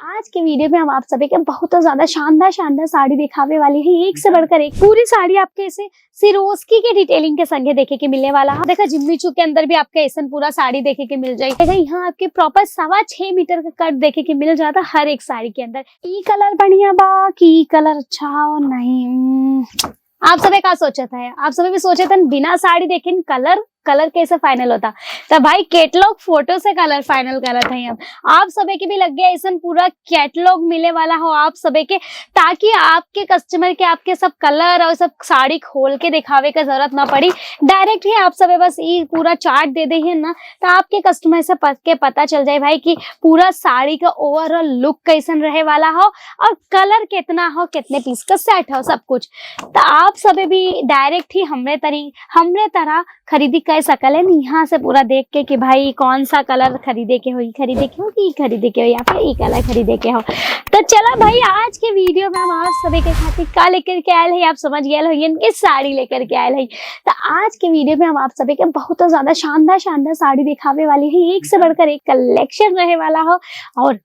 आज के वीडियो में हम आप सभी के बहुत ज्यादा शानदार शानदार साड़ी दिखावे वाली है। एक से बढ़कर एक पूरी साड़ी आपके ऐसे सिरोस्की के डिटेलिंग के संगे देखे के मिलने वाला है। देखा जिम्मी चू के अंदर भी आपके ऐसा पूरा साड़ी देखे के मिल जाएगी। देखा यहाँ आपके प्रॉपर 6.25 मीटर का कट देखे के मिल जाता हर एक साड़ी के अंदर। ई कलर बढ़िया बा की कलर अच्छा हो नहीं, आप सभी का सोचा था? आप सभी भी सोचे थे बिना साड़ी देखे कलर कैसे फाइनल होता? तो भाई कैटलॉग फोटो से कलर फाइनल करा था। हम आप सभी के भी लग गया ऐसा पूरा कैटलॉग मिले वाला हो आप सभी के, ताकि आपके कस्टमर के आपके सब कलर और सब साड़ी खोल के दिखावे का जरूरत ना पड़ी। डायरेक्ट ही आप सभी बस ये पूरा चार्ट दे दे है ना, तो आपके कस्टमर से पता चल जाए भाई कि पूरा साड़ी का ओवरऑल लुक कैसन रहे वाला हो और कलर कितना हो, कितने पीस का सेट हो, सब कुछ। तो आप सभी भी डायरेक्ट ही हमरे तरह खरीदी कर सकल है यहाँ से पूरा देख के कि भाई कौन सा कलर खरीदे के हो कि खरीदे के हो या फिर ई कलर खरीदे के हो। तो चला भाई आज के वीडियो में हम आप सभी के खातिर का लेकर के आयल है, आप समझ गए हो इनके साड़ी लेकर के आयल है। तो आज के वीडियो में हम आप सभी के बहुत ज्यादा शानदार शानदार साड़ी दिखावे वाली है। एक से बढ़कर एक कलेक्शन रहे वाला हो और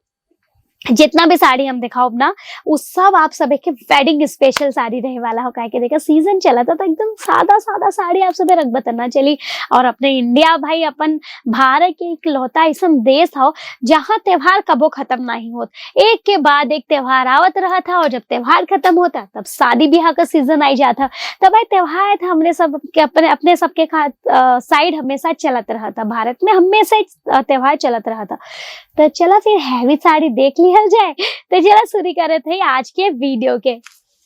जितना भी साड़ी हम दिखाओ ना वो सब आप सभी के वेडिंग स्पेशल साड़ी रहे वाला हो। कह के देखा सीजन चला था तो एकदम सादा सादा साड़ी आप सभी रख बतना चली। और अपने इंडिया भाई अपन भारत के इकलौता ऐसा देश हो जहाँ त्योहार कबो खत्म नहीं होत, एक के बाद एक त्योहार आवत रहा था और जब त्योहार खत्म होता तब शादी ब्याह का सीजन आई जाता। तब भाई त्योहार था हमने सब के अपने सबके साइड हमेशा चलत रहा था, भारत में हमेशा त्योहार चलत रहा था। तो चला फिर हैवी साड़ी देख लिया जाए। तो चला शुरू करे थे आज के वीडियो के।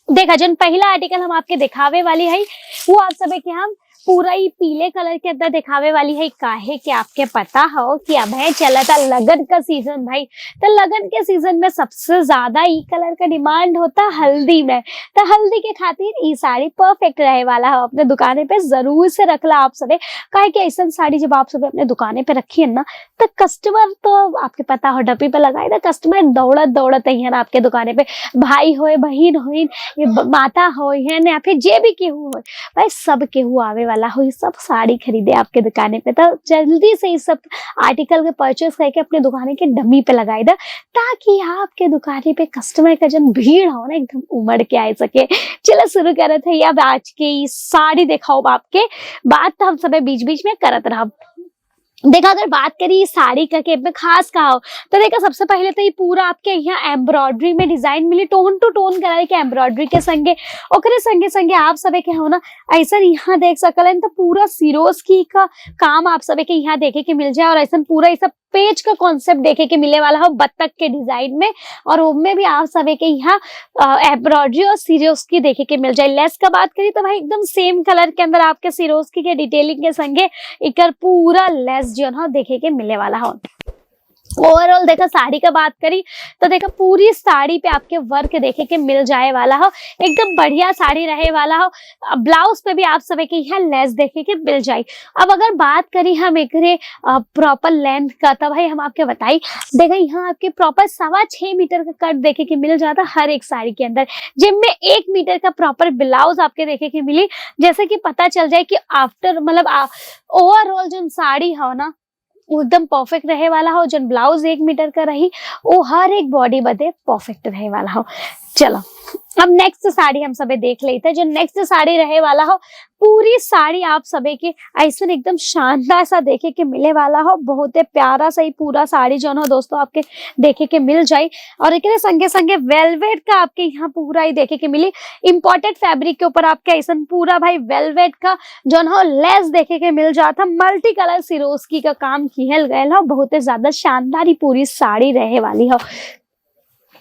देखा जो पहला आर्टिकल हम आपके दिखावे वाली है वो आप सभी के हम पूरा ही पीले कलर के अंदर दिखावे वाली है। काहे कि आपके पता हो कि अब है चला था लगन का सीजन भाई। तो लगन के सीजन में सबसे ज्यादा ई कलर का डिमांड होता हल्दी में। तो हल्दी के खातिर ई साड़ी परफेक्ट रहे वाला हो। अपने दुकाने पे जरूर से रखला आप सभी। काहे कि ऐसा साड़ी जब आप सभी अपने दुकाने पे रखी है ना तो कस्टमर तो आपके पता हो डपी पे लगाए था, कस्टमर दौड़त है आपके दुकाने पे। भाई हो बहन हो माता हो या फिर जे भी केहू हो भाई, सब केहू आवे वाला हो सब साड़ी खरीदे आपके दुकाने पे। तो जल्दी से इस सब आर्टिकल के परचेस करके अपने दुकाने के डमी पे लगाई दे, ताकि आपके दुकाने पे कस्टमर का जन भीड़ हो ना एकदम उमड़ के आ सके। चलो शुरू करत है अब आज की साड़ी दिखाओ आपके। बात तो हम सब बीच बीच में करत रहा। देखा अगर बात करी साड़ी का के में खास कहा हो तो देखा सबसे पहले तो ये पूरा आपके यहाँ एम्ब्रॉयडरी में डिजाइन मिली, टोन टू टोन कलर के एम्ब्रॉयडरी के संगे ओकरे संगे संगे आप सभी के हो ना ऐसा यहाँ देख सकल तो पूरा सिरोस्की का काम आप सभी के यहाँ देखे के मिल जाए। और ऐसा पूरा ऐसा पेज का कॉन्सेप्ट देखे के मिले वाला हो बत्तख के डिजाइन में, और उनमें भी आप सभी के यहाँ एम्ब्रॉयडरी और सिरोस्की देखे के मिल जाए। लेस का बात करी तो भाई एकदम सेम कलर के अंदर आपके सिरोस्की के डिटेलिंग के संगे एक पूरा लेस जो है देखे के मिले वाला हो। ओवरऑल देखा साड़ी का बात करी तो देखा पूरी साड़ी पे आपके वर्क देखे के मिल जाए वाला हो, एकदम बढ़िया साड़ी रहे वाला हो। ब्लाउज पे भी आप सभी के यहाँ लेस देखे के मिल जाए। अब अगर बात करी हम एक प्रॉपर लेंथ का तो भाई हम आपके बताई देखा यहाँ आपके प्रॉपर 6.25 मीटर का कट देखे के मिल जाता हर एक साड़ी के अंदर, जिनमें 1 मीटर का प्रॉपर ब्लाउज आपके देखे के मिली। जैसे कि पता चल जाए कि आफ्टर मतलब ओवरऑल जो साड़ी हो ना एकदम परफेक्ट रहे वाला हो। जो ब्लाउज 1 मीटर का रही वो हर एक बॉडी बदे परफेक्ट रहे वाला हो। चलो अब नेक्स्ट साड़ी हम सभी देख लेते हैं। जो नेक्स्ट साड़ी रहे वाला हो पूरी साड़ी आप सभी के ऐसा एकदम शानदार सा देखे के मिले वाला हो। बहुत ही प्यारा सा ही पूरा साड़ी जो है दोस्तों आपके देखे के मिल जाए। और एक संगे संगे वेलवेट का आपके यहाँ पूरा ही देखे के मिली। इम्पोर्टेड फैब्रिक के ऊपर आपके ऐसा पूरा भाई वेलवेट का जो है लेस देखे के मिल जाता। मल्टी कलर सिरोस्की का काम किया गया हो। बहुत ही ज्यादा शानदार ही पूरी साड़ी रहे वाली हो।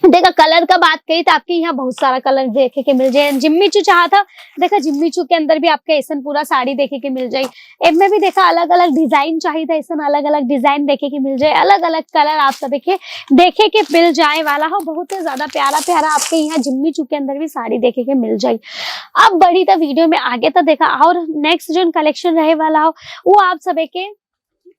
देखा कलर का बात करी तो आपके यहाँ बहुत सारा कलर देखे के मिल जाए। जिम्मी चू चाहा था देखा जिम्मी चू के अंदर भी आपके ऐसा पूरा साड़ी देखे के मिल जाए। इनमें भी देखा अलग अलग डिजाइन चाहिए था, ऐसा अलग अलग डिजाइन देखे के मिल जाए, अलग अलग कलर आप सभी के देखे के मिल जाए वाला हो। बहुत ही ज्यादा प्यारा प्यारा आपके यहाँ जिम्मी चू के अंदर भी साड़ी देखे के मिल जाए। अब बढ़ी था वीडियो में आगे तो देखा और नेक्स्ट जो कलेक्शन रहे वाला हो वो आप सभी के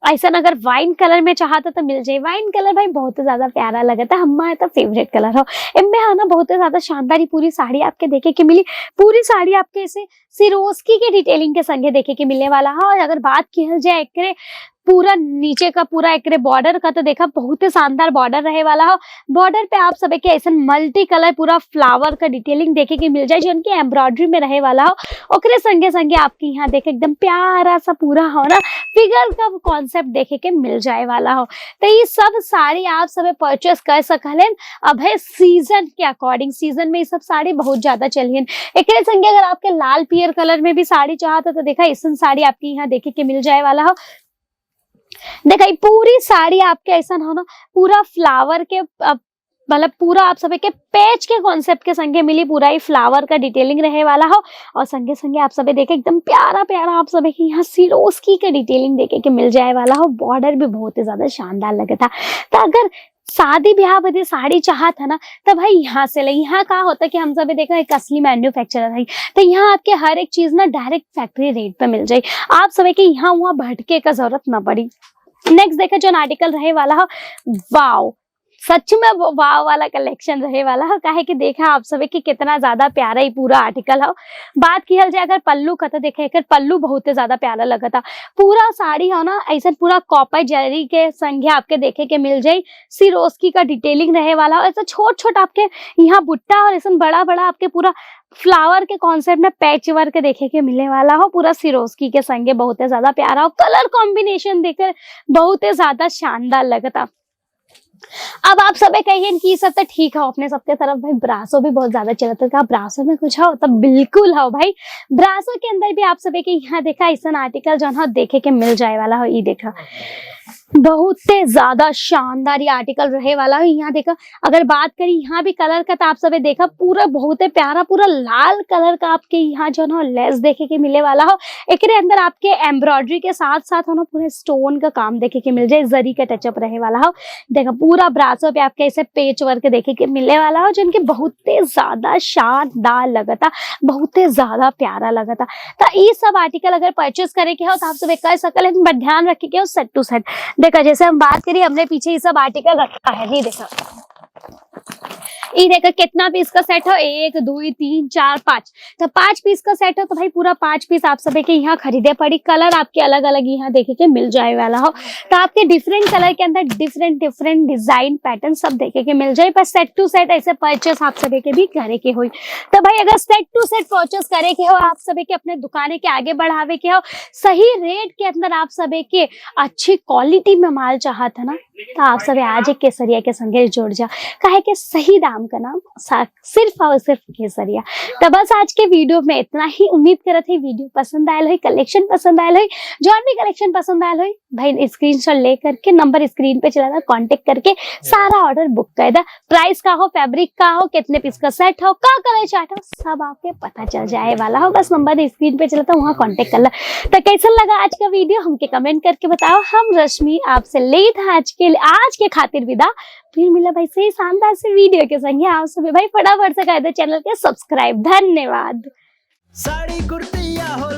ऐसा अगर वाइन कलर में चाहता तो मिल जाए। वाइन कलर भाई बहुत ही ज्यादा प्यारा लगा था, हमारा तो फेवरेट कलर हो। इनमें है ना बहुत ही ज्यादा शानदार पूरी साड़ी आपके देखे के मिली। पूरी साड़ी आपके ऐसे सिरोस्की के डिटेलिंग के संगे देखे के मिलने वाला है। और अगर बात की जाए पूरा नीचे का पूरा एक बॉर्डर का तो देखा बहुत ही शानदार बॉर्डर रहे वाला हो। बॉर्डर पे आप सब के ऐसा मल्टी कलर पूरा फ्लावर का डिटेलिंग देखे के मिल जाए जो उनकी एम्ब्रॉयडरी में रहे वाला हो। ओकरे संगे संगे आपके यहाँ देखे एकदम प्यारा सा पूरा हो ना फिगर का कॉन्सेप्ट देखे के मिल जाए वाला हो। तो ये सब साड़ी आप सब परचेस कर सकलेन। अब है सीजन के अकॉर्डिंग, सीजन में ये सब साड़ी बहुत ज्यादा चलिए। एक संगे अगर आपके लाल पियर कलर में भी साड़ी चाहता तो देखा ऐसा साड़ी आपके यहाँ देखे के मिल जाए वाला हो। देखा पूरी साड़ी आपके ऐसा हो ना पूरा फ्लावर के मतलब पूरा आप सब के पैच के कॉन्सेप्ट के संगे मिली, पूरा ही फ्लावर का डिटेलिंग रहे वाला हो। और संगे संगे आप सब देखे एकदम प्यारा प्यारा आप सब के यहाँ सिरोस्की का डिटेलिंग देखे के मिल जाए वाला हो। बॉर्डर भी बहुत ही ज्यादा शानदार लगे था। तो अगर शादी ब्याह बदे साड़ी चाहत है ना तो भाई यहाँ से ले। यहाँ का होता है कि हम सब देखा एक असली मैन्युफैक्चरर है, तो यहाँ आपके हर एक चीज ना डायरेक्ट फैक्ट्री रेट पे मिल जाए। आप सब के यहाँ वहाँ भटके का जरूरत ना पड़ी। नेक्स्ट देखा जो आर्टिकल रहे वाला हो, वाव सच में वाव वाला कलेक्शन रहे वाला हो। काहे कि देखा आप सब कि कितना ज्यादा प्यारा ही पूरा आर्टिकल हो। बात की जाए अगर पल्लू का तो देखा एक पल्लू बहुत ही ज्यादा प्यारा लगा था। पूरा साड़ी हो ना ऐसा पूरा कॉपर जरी के संगे आपके देखे के मिल जाये। सिरोस्की का डिटेलिंग रहे वाला हो। ऐसा छोट छोट आपके यहाँ बुट्टा और ऐसा बड़ा बड़ा आपके पूरा फ्लावर के कॉन्सेप्ट में पैच वर्क देखे के मिलने वाला हो। पूरा सिरोस्की के संगे बहुत ही ज्यादा प्यारा हो। कलर कॉम्बिनेशन देखकर बहुत ही ज्यादा शानदार लगा था। अब आप सब कहिए कि सब तो ठीक है, अपने सबके तरफ भाई ब्रासो भी बहुत ज्यादा चलता है। ब्रासो में कुछ हो तो बिल्कुल हो भाई। ब्रासो के अंदर भी आप सब के यहाँ देखा ऐसा आर्टिकल जो है देखे के मिल जाए वाला हो। ये देखा बहुत ज्यादा शानदार ये आर्टिकल रहे वाला है। यहाँ देखा अगर बात करें यहाँ भी कलर का तो आप सब देखा पूरा बहुत प्यारा पूरा लाल कलर का आपके यहाँ जो है लेस देखे के मिले वाला हो। एक अंदर आपके एम्ब्रॉयडरी के साथ साथ हो ना पूरे स्टोन का काम देखे के मिल जाए, जरी का टचअप रहे वाला हो। देखा पूरा ब्रासो पे आपके ऐसे पेच वर्क देखे के मिलने वाला हो जिनके बहुत ज्यादा शानदार लगा था, बहुत ज्यादा प्यारा लगा था। तो ये सब आर्टिकल अगर परचेस करे के हो तो आप सब कर सकते, बट ध्यान रखे के हो सेट टू सेट। देखा जैसे हम बात करिए हमने पीछे ये सब आर्टिकल रखा है, नहीं देखा ये देखा कितना पीस का सेट हो, 1 2 3 4 5, तो 5 पीस का सेट हो तो भाई पूरा 5 पीस आप सभी के यहाँ खरीदे पड़ी। कलर आपके अलग अलग यहाँ देखे के मिल जाए वाला हो। तो आपके डिफरेंट कलर के अंदर डिफरेंट डिफरेंट डिजाइन पैटर्न सब देखे के मिल जाए। पर सेट टू सेट ऐसे परचेस आप सभी के भी करे के हुई। तो भाई अगर सेट टू सेट परचेस करे के हो, आप सभी के अपने दुकाने के आगे बढ़ावे के हो, सही रेट के अंदर आप सभी के अच्छी क्वालिटी में माल चाहत है ना, तो आप सभी आज एक केसरिया के संगे जुड़ जाओ। काहे के सही दाम का नाम सिर्फ और सिर्फ केसरिया। तो बस आज के वीडियो में इतना ही। उम्मीद करत है वीडियो पसंद आयल है, कलेक्शन पसंद आयल है। जो भी कलेक्शन पसंद आयल है भाई स्क्रीनशॉट ले करके नंबर स्क्रीन पे चला था, कांटेक्ट करके सारा ऑर्डर बुक कर दा। प्राइस का हो, फैब्रिक का हो, कितने पीस का सेट हो, का कलर चार्ट हो, सब आपके पता चल जाए वाला हो। बस नंबर स्क्रीन पे चला था, वहाँ कांटेक्ट कर ला। तो कैसा लगा आज का वीडियो हमके कमेंट करके बताओ। हम रश्मि आपसे ले था आज के खातिर विदा। फिर मिला भाई सही शानदार से वीडियो के संगे। आप सभी भाई फटाफट से कर दो चैनल के सब्सक्राइब। धन्यवाद। साड़ी कुर्तिया हो